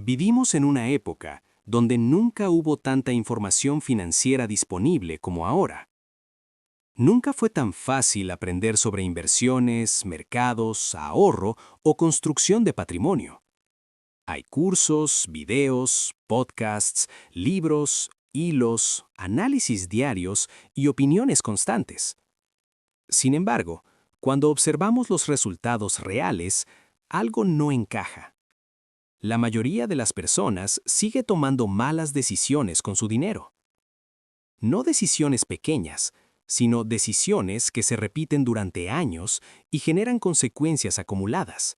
Vivimos en una época donde nunca hubo tanta información financiera disponible como ahora. Nunca fue tan fácil aprender sobre inversiones, mercados, ahorro o construcción de patrimonio. Hay cursos, videos, podcasts, libros, hilos, análisis diarios y opiniones constantes. Sin embargo, cuando observamos los resultados reales, algo no encaja. La mayoría de las personas sigue tomando malas decisiones con su dinero. No decisiones pequeñas, sino decisiones que se repiten durante años y generan consecuencias acumuladas.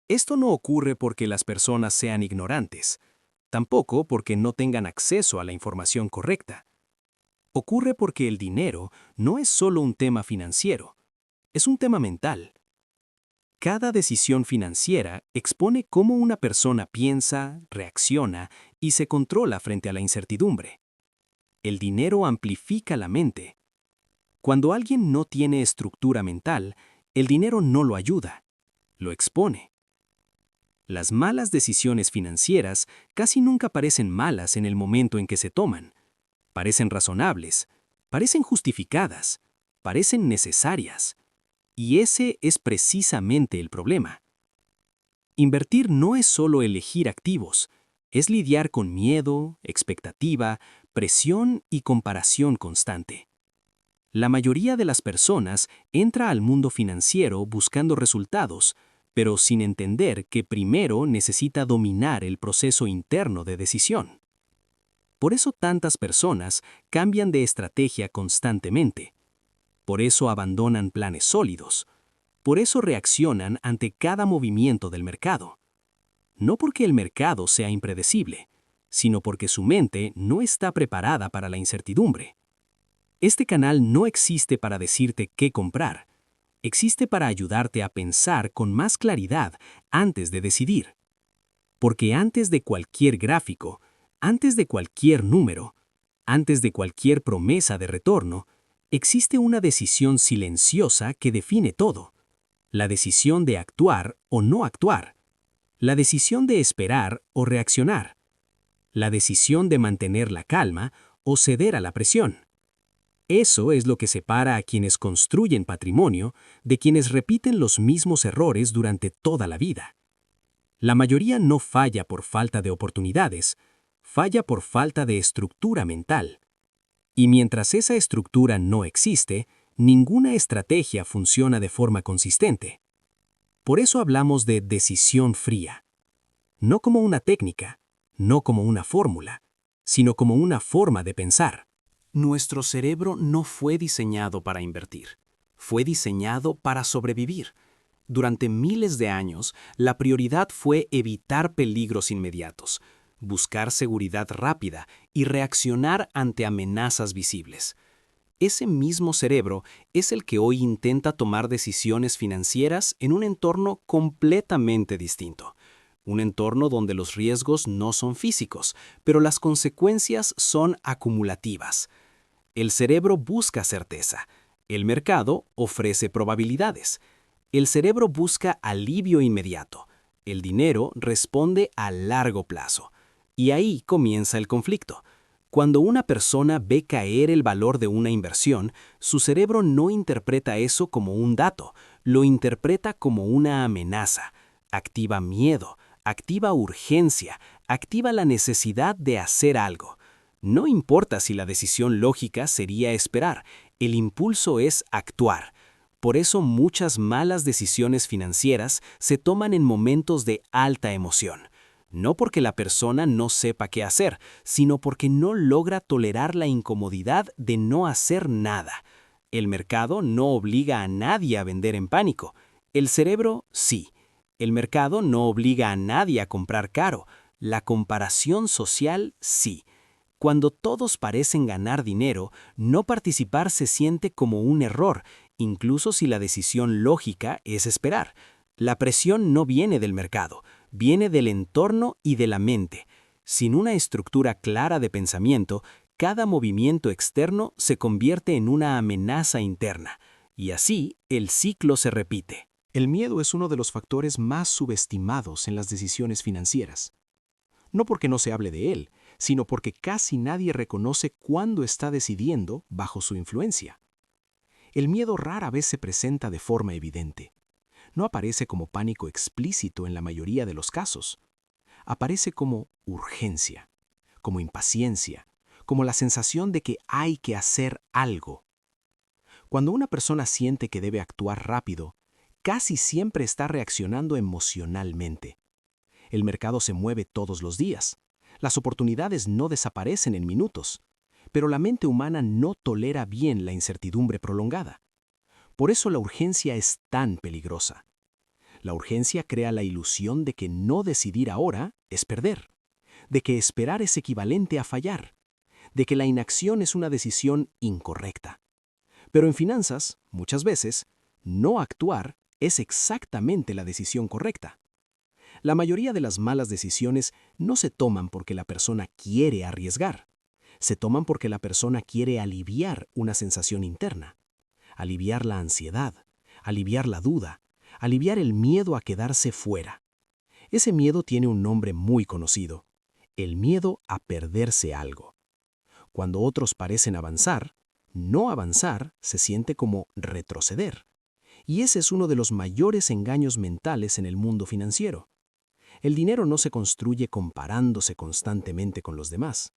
Esto no ocurre porque las personas sean ignorantes, tampoco porque no tengan acceso a la información correcta. Ocurre porque el dinero no es solo un tema financiero, es un tema mental. Cada decisión financiera expone cómo una persona piensa, reacciona y se controla frente a la incertidumbre. El dinero amplifica la mente. Cuando alguien no tiene estructura mental, el dinero no lo ayuda, lo expone. Las malas decisiones financieras casi nunca parecen malas en el momento en que se toman. Parecen razonables, parecen justificadas, parecen necesarias. Y ese es precisamente el problema. Invertir no es solo elegir activos, es lidiar con miedo, expectativa, presión y comparación constante. La mayoría de las personas entra al mundo financiero buscando resultados, pero sin entender que primero necesita dominar el proceso interno de decisión. Por eso tantas personas cambian de estrategia constantemente. Por eso abandonan planes sólidos. Por eso reaccionan ante cada movimiento del mercado. No porque el mercado sea impredecible, sino porque su mente no está preparada para la incertidumbre. Este canal no existe para decirte qué comprar. Existe para ayudarte a pensar con más claridad antes de decidir. Porque antes de cualquier gráfico, antes de cualquier número, antes de cualquier promesa de retorno, existe una decisión silenciosa que define todo. La decisión de actuar o no actuar. La decisión de esperar o reaccionar. La decisión de mantener la calma o ceder a la presión. Eso es lo que separa a quienes construyen patrimonio de quienes repiten los mismos errores durante toda la vida. La mayoría no falla por falta de oportunidades, falla por falta de estructura mental. Y mientras esa estructura no existe, ninguna estrategia funciona de forma consistente. Por eso hablamos de decisión fría. No como una técnica, no como una fórmula, sino como una forma de pensar. Nuestro cerebro no fue diseñado para invertir, fue diseñado para sobrevivir. Durante miles de años, la prioridad fue evitar peligros inmediatos, buscar seguridad rápida y reaccionar ante amenazas visibles. Ese mismo cerebro es el que hoy intenta tomar decisiones financieras en un entorno completamente distinto. Un entorno donde los riesgos no son físicos, pero las consecuencias son acumulativas. El cerebro busca certeza. El mercado ofrece probabilidades. El cerebro busca alivio inmediato. El dinero responde a largo plazo. Y ahí comienza el conflicto. Cuando una persona ve caer el valor de una inversión, su cerebro no interpreta eso como un dato, lo interpreta como una amenaza. Activa miedo, activa urgencia, activa la necesidad de hacer algo. No importa si la decisión lógica sería esperar, el impulso es actuar. Por eso muchas malas decisiones financieras se toman en momentos de alta emoción. No porque la persona no sepa qué hacer, sino porque no logra tolerar la incomodidad de no hacer nada. El mercado no obliga a nadie a vender en pánico. El cerebro, sí. El mercado no obliga a nadie a comprar caro. La comparación social, sí. Cuando todos parecen ganar dinero, no participar se siente como un error, incluso si la decisión lógica es esperar. La presión no viene del mercado, viene del entorno y de la mente. Sin una estructura clara de pensamiento, cada movimiento externo se convierte en una amenaza interna, y así el ciclo se repite. El miedo es uno de los factores más subestimados en las decisiones financieras. No porque no se hable de él, sino porque casi nadie reconoce cuándo está decidiendo bajo su influencia. El miedo rara vez se presenta de forma evidente. No aparece como pánico explícito en la mayoría de los casos. Aparece como urgencia, como impaciencia, como la sensación de que hay que hacer algo. Cuando una persona siente que debe actuar rápido, casi siempre está reaccionando emocionalmente. El mercado se mueve todos los días. Las oportunidades no desaparecen en minutos, pero la mente humana no tolera bien la incertidumbre prolongada. Por eso la urgencia es tan peligrosa. La urgencia crea la ilusión de que no decidir ahora es perder, de que esperar es equivalente a fallar, de que la inacción es una decisión incorrecta. Pero en finanzas, muchas veces, no actuar es exactamente la decisión correcta. La mayoría de las malas decisiones no se toman porque la persona quiere arriesgar. Se toman porque la persona quiere aliviar una sensación interna, aliviar la ansiedad, aliviar la duda, aliviar el miedo a quedarse fuera. Ese miedo tiene un nombre muy conocido: el miedo a perderse algo. Cuando otros parecen avanzar, no avanzar se siente como retroceder. Y ese es uno de los mayores engaños mentales en el mundo financiero. El dinero no se construye comparándose constantemente con los demás.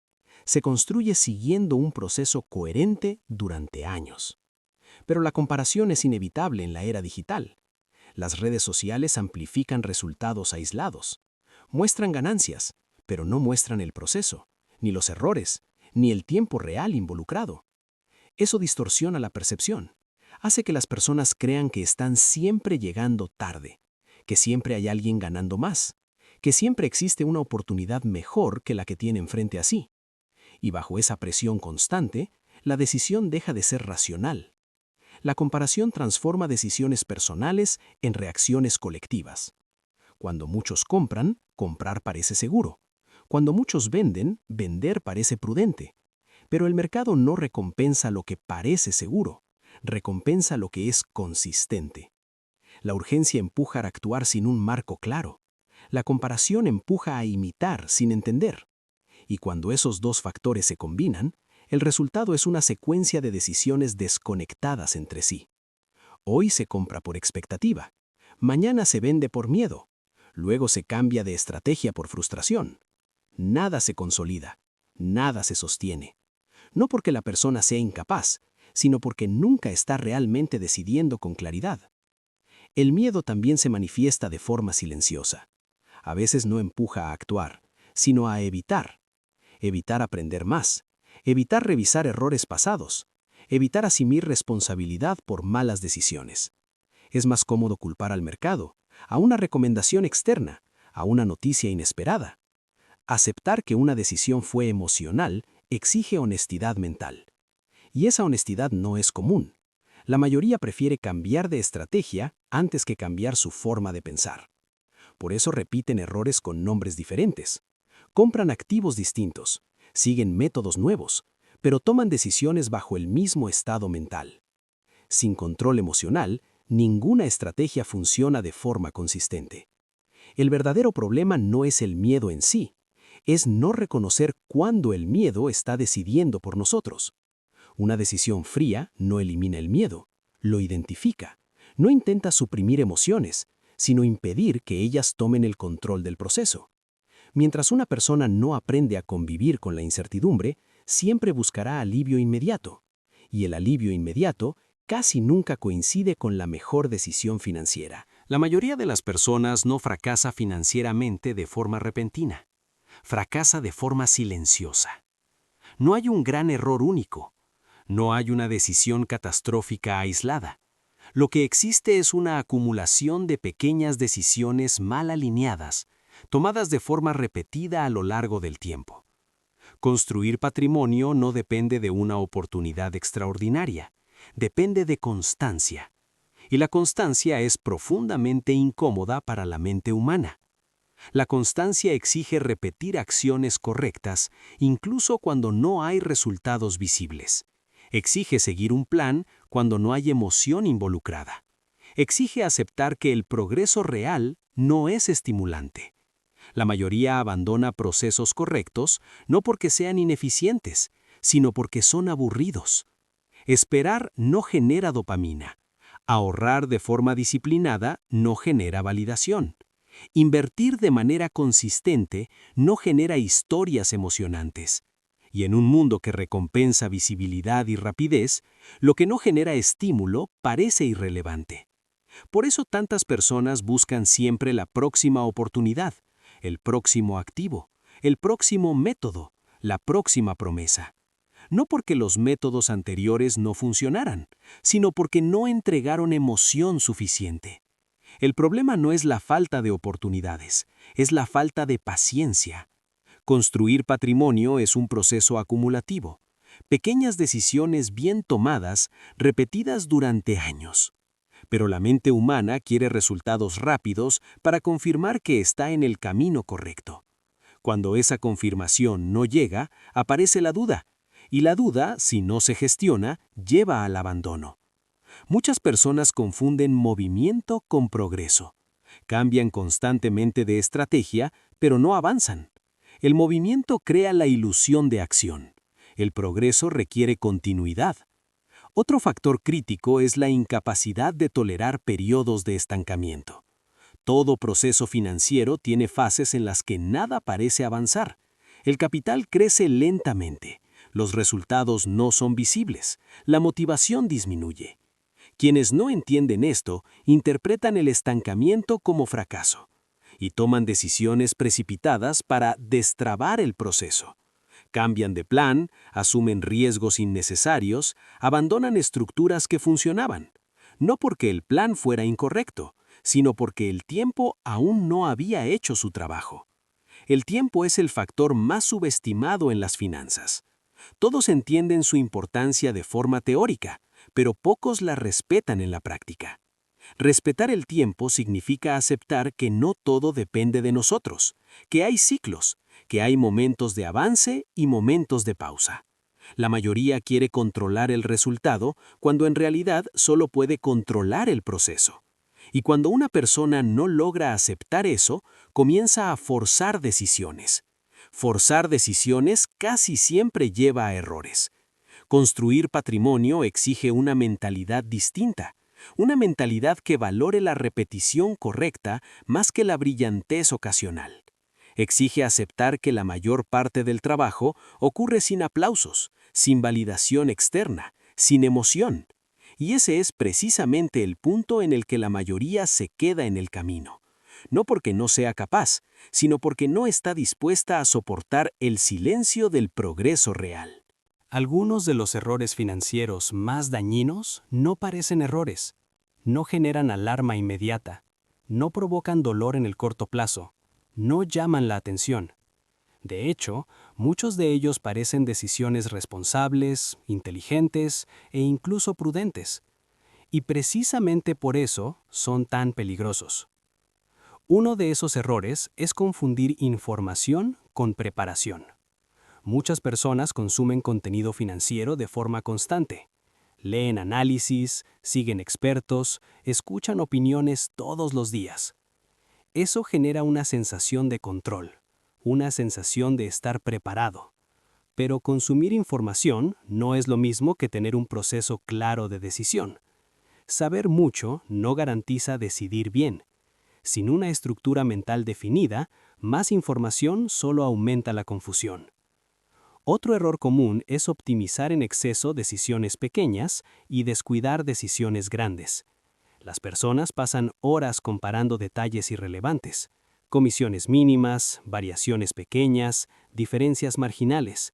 Se construye siguiendo un proceso coherente durante años. Pero la comparación es inevitable en la era digital. Las redes sociales amplifican resultados aislados. Muestran ganancias, pero no muestran el proceso, ni los errores, ni el tiempo real involucrado. Eso distorsiona la percepción. Hace que las personas crean que están siempre llegando tarde, que siempre hay alguien ganando más, que siempre existe una oportunidad mejor que la que tienen frente a sí. Y bajo esa presión constante, la decisión deja de ser racional. La comparación transforma decisiones personales en reacciones colectivas. Cuando muchos compran, comprar parece seguro. Cuando muchos venden, vender parece prudente. Pero el mercado no recompensa lo que parece seguro, recompensa lo que es consistente. La urgencia empuja a actuar sin un marco claro. La comparación empuja a imitar sin entender. Y cuando esos dos factores se combinan, el resultado es una secuencia de decisiones desconectadas entre sí. Hoy se compra por expectativa, mañana se vende por miedo, luego se cambia de estrategia por frustración. Nada se consolida, nada se sostiene. No porque la persona sea incapaz, sino porque nunca está realmente decidiendo con claridad. El miedo también se manifiesta de forma silenciosa. A veces no empuja a actuar, sino a evitar. Evitar aprender más, evitar revisar errores pasados, evitar asumir responsabilidad por malas decisiones. Es más cómodo culpar al mercado, a una recomendación externa, a una noticia inesperada. Aceptar que una decisión fue emocional exige honestidad mental. Y esa honestidad no es común. La mayoría prefiere cambiar de estrategia antes que cambiar su forma de pensar. Por eso repiten errores con nombres diferentes. Compran activos distintos, siguen métodos nuevos, pero toman decisiones bajo el mismo estado mental. Sin control emocional, ninguna estrategia funciona de forma consistente. El verdadero problema no es el miedo en sí, es no reconocer cuándo el miedo está decidiendo por nosotros. Una decisión fría no elimina el miedo, lo identifica. No intenta suprimir emociones, sino impedir que ellas tomen el control del proceso. Mientras una persona no aprende a convivir con la incertidumbre, siempre buscará alivio inmediato. Y el alivio inmediato casi nunca coincide con la mejor decisión financiera. La mayoría de las personas no fracasa financieramente de forma repentina. Fracasa de forma silenciosa. No hay un gran error único. No hay una decisión catastrófica aislada. Lo que existe es una acumulación de pequeñas decisiones mal alineadas, tomadas de forma repetida a lo largo del tiempo. Construir patrimonio no depende de una oportunidad extraordinaria, depende de constancia. Y la constancia es profundamente incómoda para la mente humana. La constancia exige repetir acciones correctas, incluso cuando no hay resultados visibles. Exige seguir un plan cuando no hay emoción involucrada. Exige aceptar que el progreso real no es estimulante. La mayoría abandona procesos correctos no porque sean ineficientes, sino porque son aburridos. Esperar no genera dopamina. Ahorrar de forma disciplinada no genera validación. Invertir de manera consistente no genera historias emocionantes. Y en un mundo que recompensa visibilidad y rapidez, lo que no genera estímulo parece irrelevante. Por eso tantas personas buscan siempre la próxima oportunidad, el próximo activo, el próximo método, la próxima promesa. No porque los métodos anteriores no funcionaran, sino porque no entregaron emoción suficiente. El problema no es la falta de oportunidades, es la falta de paciencia. Construir patrimonio es un proceso acumulativo. Pequeñas decisiones bien tomadas, repetidas durante años. Pero la mente humana quiere resultados rápidos para confirmar que está en el camino correcto. Cuando esa confirmación no llega, aparece la duda. Y la duda, si no se gestiona, lleva al abandono. Muchas personas confunden movimiento con progreso. Cambian constantemente de estrategia, pero no avanzan. El movimiento crea la ilusión de acción. El progreso requiere continuidad. Otro factor crítico es la incapacidad de tolerar periodos de estancamiento. Todo proceso financiero tiene fases en las que nada parece avanzar. El capital crece lentamente. Los resultados no son visibles. La motivación disminuye. Quienes no entienden esto interpretan el estancamiento como fracaso y toman decisiones precipitadas para destrabar el proceso. Cambian de plan, asumen riesgos innecesarios, abandonan estructuras que funcionaban, no porque el plan fuera incorrecto, sino porque el tiempo aún no había hecho su trabajo. El tiempo es el factor más subestimado en las finanzas. Todos entienden su importancia de forma teórica, pero pocos la respetan en la práctica. Respetar el tiempo significa aceptar que no todo depende de nosotros, que hay ciclos, que hay momentos de avance y momentos de pausa. La mayoría quiere controlar el resultado cuando en realidad solo puede controlar el proceso. Y cuando una persona no logra aceptar eso, comienza a forzar decisiones. Forzar decisiones casi siempre lleva a errores. Construir patrimonio exige una mentalidad distinta, una mentalidad que valore la repetición correcta más que la brillantez ocasional. Exige aceptar que la mayor parte del trabajo ocurre sin aplausos, sin validación externa, sin emoción. Y ese es precisamente el punto en el que la mayoría se queda en el camino. No porque no sea capaz, sino porque no está dispuesta a soportar el silencio del progreso real. Algunos de los errores financieros más dañinos no parecen errores, no generan alarma inmediata, no provocan dolor en el corto plazo, no llaman la atención. De hecho, muchos de ellos parecen decisiones responsables, inteligentes e incluso prudentes. Y precisamente por eso son tan peligrosos. Uno de esos errores es confundir información con preparación. Muchas personas consumen contenido financiero de forma constante. Leen análisis, siguen expertos, escuchan opiniones todos los días. Eso genera una sensación de control, una sensación de estar preparado. Pero consumir información no es lo mismo que tener un proceso claro de decisión. Saber mucho no garantiza decidir bien. Sin una estructura mental definida, más información solo aumenta la confusión. Otro error común es optimizar en exceso decisiones pequeñas y descuidar decisiones grandes. Las personas pasan horas comparando detalles irrelevantes, comisiones mínimas, variaciones pequeñas, diferencias marginales.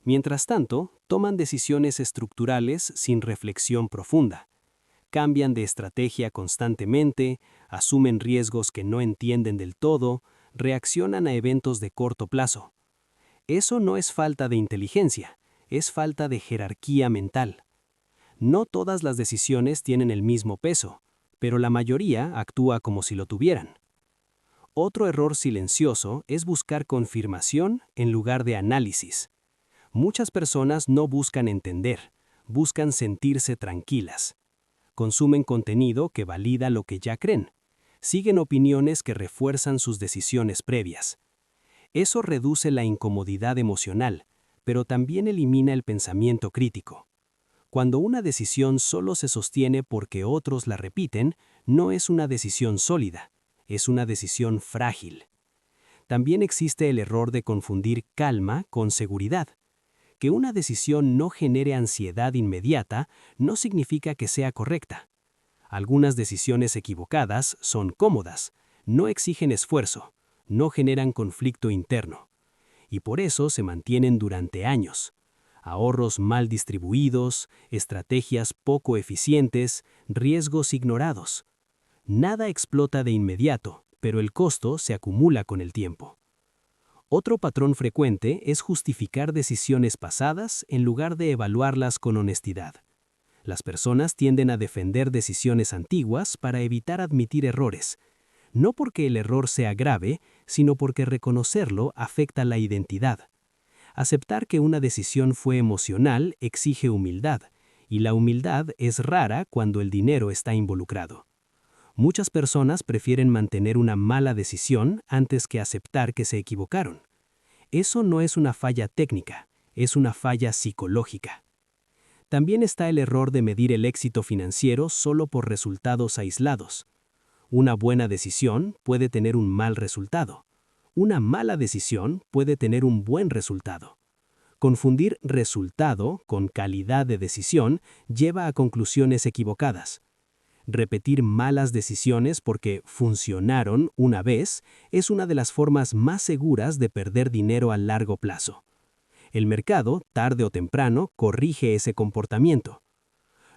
Mientras tanto, toman decisiones estructurales sin reflexión profunda. Cambian de estrategia constantemente, asumen riesgos que no entienden del todo, reaccionan a eventos de corto plazo. Eso no es falta de inteligencia, es falta de jerarquía mental. No todas las decisiones tienen el mismo peso, pero la mayoría actúa como si lo tuvieran. Otro error silencioso es buscar confirmación en lugar de análisis. Muchas personas no buscan entender, buscan sentirse tranquilas. Consumen contenido que valida lo que ya creen. siguen opiniones que refuerzan sus decisiones previas. Eso reduce la incomodidad emocional, pero también elimina el pensamiento crítico. Cuando una decisión solo se sostiene porque otros la repiten, no es una decisión sólida, es una decisión frágil. También existe el error de confundir calma con seguridad. Que una decisión no genere ansiedad inmediata no significa que sea correcta. Algunas decisiones equivocadas son cómodas, no exigen esfuerzo, no generan conflicto interno, y por eso se mantienen durante años. Ahorros mal distribuidos, estrategias poco eficientes, riesgos ignorados. Nada explota de inmediato, pero el costo se acumula con el tiempo. Otro patrón frecuente es justificar decisiones pasadas en lugar de evaluarlas con honestidad. Las personas tienden a defender decisiones antiguas para evitar admitir errores, no porque el error sea grave, sino porque reconocerlo afecta la identidad. Aceptar que una decisión fue emocional exige humildad, y la humildad es rara cuando el dinero está involucrado. Muchas personas prefieren mantener una mala decisión antes que aceptar que se equivocaron. Eso no es una falla técnica, es una falla psicológica. También está el error de medir el éxito financiero solo por resultados aislados. Una buena decisión puede tener un mal resultado. Una mala decisión puede tener un buen resultado. Confundir resultado con calidad de decisión lleva a conclusiones equivocadas. Repetir malas decisiones porque funcionaron una vez es una de las formas más seguras de perder dinero a largo plazo. El mercado, tarde o temprano, corrige ese comportamiento.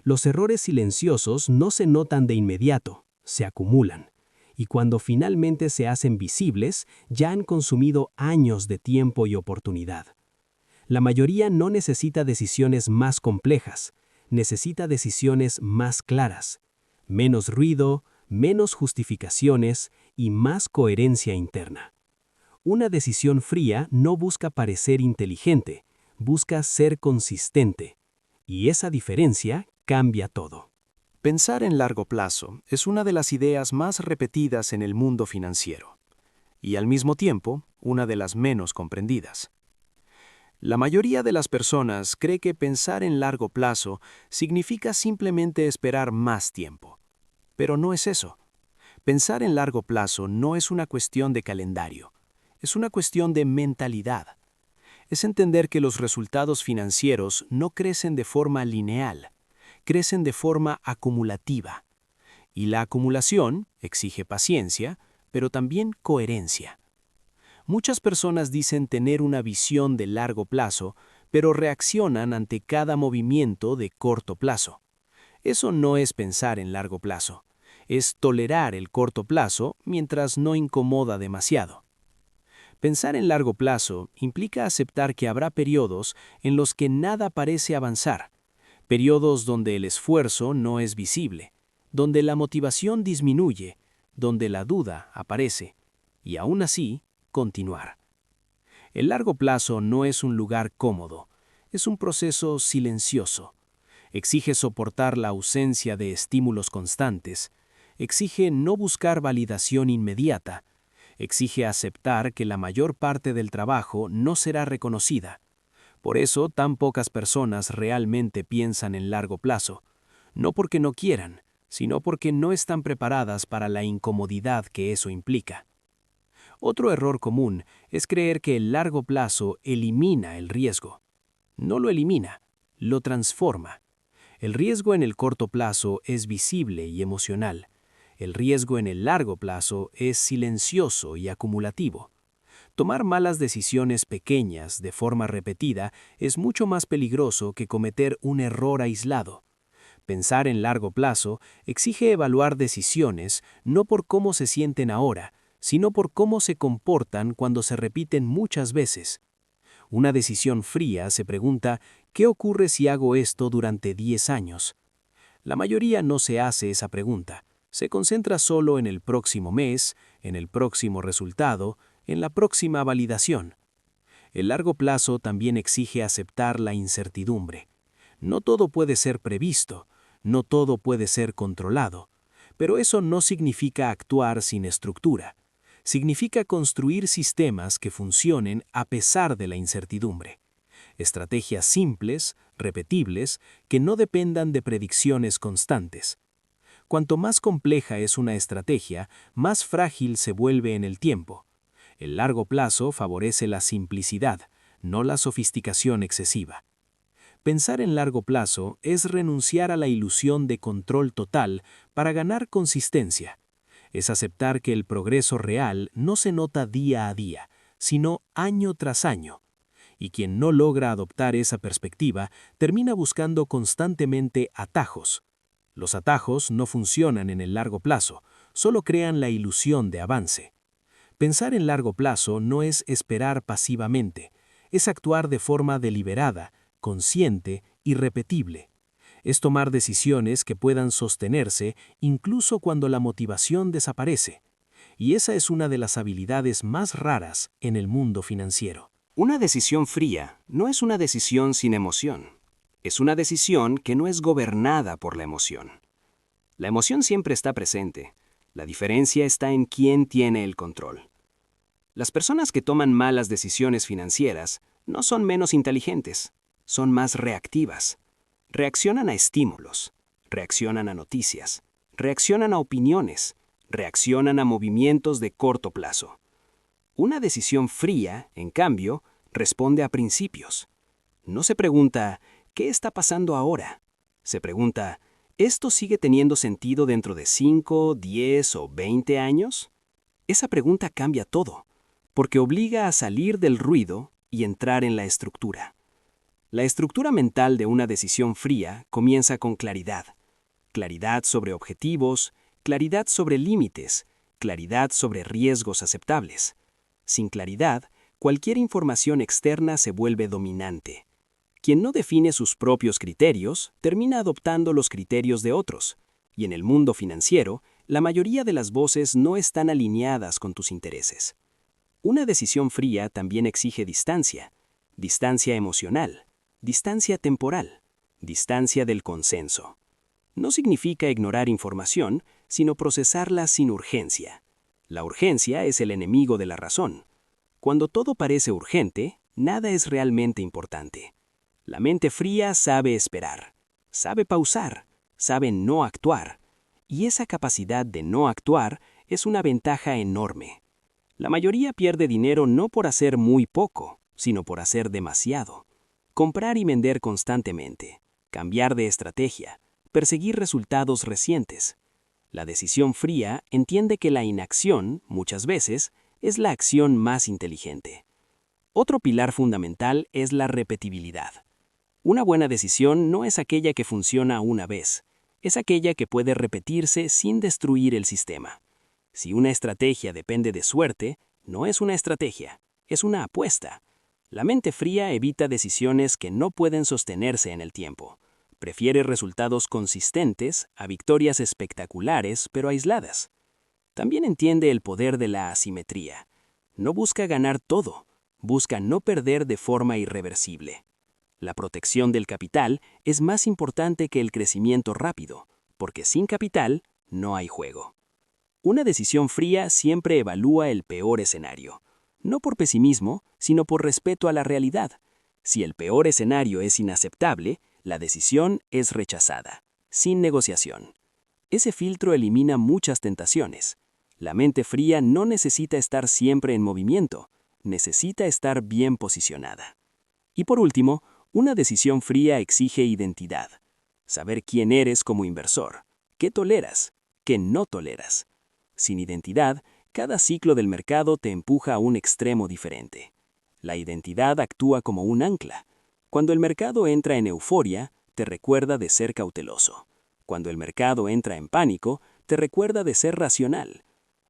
Los errores silenciosos no se notan de inmediato, se acumulan. Y cuando finalmente se hacen visibles, ya han consumido años de tiempo y oportunidad. La mayoría no necesita decisiones más complejas, necesita decisiones más claras. Menos ruido, menos justificaciones y más coherencia interna. Una decisión fría no busca parecer inteligente, busca ser consistente. Y esa diferencia cambia todo. Pensar en largo plazo es una de las ideas más repetidas en el mundo financiero, y al mismo tiempo, una de las menos comprendidas. La mayoría de las personas cree que pensar en largo plazo significa simplemente esperar más tiempo. Pero no es eso. Pensar en largo plazo no es una cuestión de calendario, es una cuestión de mentalidad. Es entender que los resultados financieros no crecen de forma lineal, crecen de forma acumulativa. Y la acumulación exige paciencia, pero también coherencia. Muchas personas dicen tener una visión de largo plazo, pero reaccionan ante cada movimiento de corto plazo. Eso no es pensar en largo plazo, es tolerar el corto plazo mientras no incomoda demasiado. Pensar en largo plazo implica aceptar que habrá periodos en los que nada parece avanzar, periodos donde el esfuerzo no es visible, donde la motivación disminuye, donde la duda aparece, y aún así, continuar. El largo plazo no es un lugar cómodo, es un proceso silencioso. Exige soportar la ausencia de estímulos constantes, exige no buscar validación inmediata, exige aceptar que la mayor parte del trabajo no será reconocida. Por eso tan pocas personas realmente piensan en largo plazo, no porque no quieran, sino porque no están preparadas para la incomodidad que eso implica. Otro error común es creer que el largo plazo elimina el riesgo. No lo elimina, lo transforma. El riesgo en el corto plazo es visible y emocional. El riesgo en el largo plazo es silencioso y acumulativo. Tomar malas decisiones pequeñas de forma repetida es mucho más peligroso que cometer un error aislado. Pensar en largo plazo exige evaluar decisiones no por cómo se sienten ahora, sino por cómo se comportan cuando se repiten muchas veces. Una decisión fría se pregunta, ¿qué ocurre si hago esto durante 10 años? La mayoría no se hace esa pregunta. Se concentra solo en el próximo mes, en el próximo resultado, en la próxima validación. El largo plazo también exige aceptar la incertidumbre. No todo puede ser previsto, no todo puede ser controlado, Pero eso no significa actuar sin estructura. Significa construir sistemas que funcionen a pesar de la incertidumbre. Estrategias simples, repetibles, que no dependan de predicciones constantes. Cuanto más compleja es una estrategia, más frágil se vuelve en el tiempo. El largo plazo favorece la simplicidad, no la sofisticación excesiva. Pensar en largo plazo es renunciar a la ilusión de control total para ganar consistencia. Es aceptar que el progreso real no se nota día a día, sino año tras año. Y quien no logra adoptar esa perspectiva termina buscando constantemente atajos. Los atajos no funcionan en el largo plazo, solo crean la ilusión de avance. Pensar en largo plazo no es esperar pasivamente, es actuar de forma deliberada, consciente y repetible. Es tomar decisiones que puedan sostenerse incluso cuando la motivación desaparece. Y esa es una de las habilidades más raras en el mundo financiero. Una decisión fría no es una decisión sin emoción. Es una decisión que no es gobernada por la emoción. La emoción siempre está presente. La diferencia está en quién tiene el control. Las personas que toman malas decisiones financieras no son menos inteligentes, son más reactivas. Reaccionan a estímulos, reaccionan a noticias, reaccionan a opiniones, reaccionan a movimientos de corto plazo. Una decisión fría, en cambio, responde a principios. No se pregunta, ¿qué está pasando ahora? Se pregunta, ¿esto sigue teniendo sentido dentro de 5, 10 o 20 años? Esa pregunta cambia todo, porque obliga a salir del ruido y entrar en la estructura. La estructura mental de una decisión fría comienza con claridad. Claridad sobre objetivos, claridad sobre límites, claridad sobre riesgos aceptables. Sin claridad, cualquier información externa se vuelve dominante. Quien no define sus propios criterios termina adoptando los criterios de otros, y en el mundo financiero, la mayoría de las voces no están alineadas con tus intereses. Una decisión fría también exige distancia emocional, distancia temporal, distancia del consenso. No significa ignorar información, sino procesarla sin urgencia. La urgencia es el enemigo de la razón. Cuando todo parece urgente, nada es realmente importante. La mente fría sabe esperar, sabe pausar, sabe no actuar, y esa capacidad de no actuar es una ventaja enorme. La mayoría pierde dinero no por hacer muy poco, sino por hacer demasiado. Comprar y vender constantemente, cambiar de estrategia, perseguir resultados recientes. La decisión fría entiende que la inacción, muchas veces, es la acción más inteligente. Otro pilar fundamental es la repetibilidad. Una buena decisión no es aquella que funciona una vez, es aquella que puede repetirse sin destruir el sistema. Si una estrategia depende de suerte, no es una estrategia, es una apuesta. La mente fría evita decisiones que no pueden sostenerse en el tiempo. Prefiere resultados consistentes a victorias espectaculares pero aisladas. También entiende el poder de la asimetría. No busca ganar todo, busca no perder de forma irreversible. La protección del capital es más importante que el crecimiento rápido, porque sin capital no hay juego. Una decisión fría siempre evalúa el peor escenario, no por pesimismo, sino por respeto a la realidad. Si el peor escenario es inaceptable, la decisión es rechazada, sin negociación. Ese filtro elimina muchas tentaciones. La mente fría no necesita estar siempre en movimiento, necesita estar bien posicionada. Y por último, una decisión fría exige identidad. Saber quién eres como inversor, qué toleras, qué no toleras. Sin identidad, cada ciclo del mercado te empuja a un extremo diferente. La identidad actúa como un ancla. Cuando el mercado entra en euforia, te recuerda de ser cauteloso. Cuando el mercado entra en pánico, te recuerda de ser racional.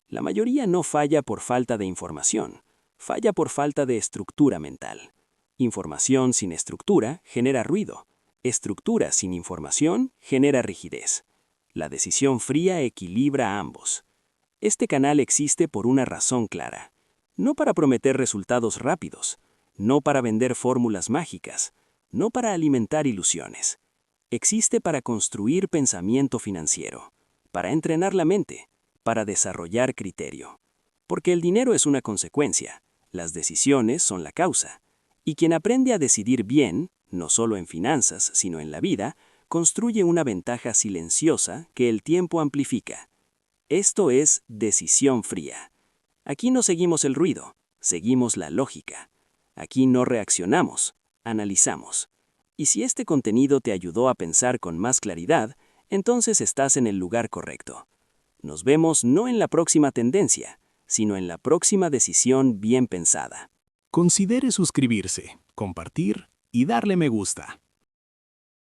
La mayoría no falla por falta de información, falla por falta de estructura mental. Información sin estructura genera ruido. Estructura sin información genera rigidez. La decisión fría equilibra a ambos. Este canal existe por una razón clara. No para prometer resultados rápidos, no para vender fórmulas mágicas, no para alimentar ilusiones. Existe para construir pensamiento financiero, para entrenar la mente, para desarrollar criterio. Porque el dinero es una consecuencia, las decisiones son la causa. Y quien aprende a decidir bien, no solo en finanzas, sino en la vida, construye una ventaja silenciosa que el tiempo amplifica. Esto es decisión fría. Aquí no seguimos el ruido, seguimos la lógica. Aquí no reaccionamos, analizamos. Y si este contenido te ayudó a pensar con más claridad, entonces estás en el lugar correcto. Nos vemos no en la próxima tendencia, sino en la próxima decisión bien pensada. Considere suscribirse, compartir y darle me gusta.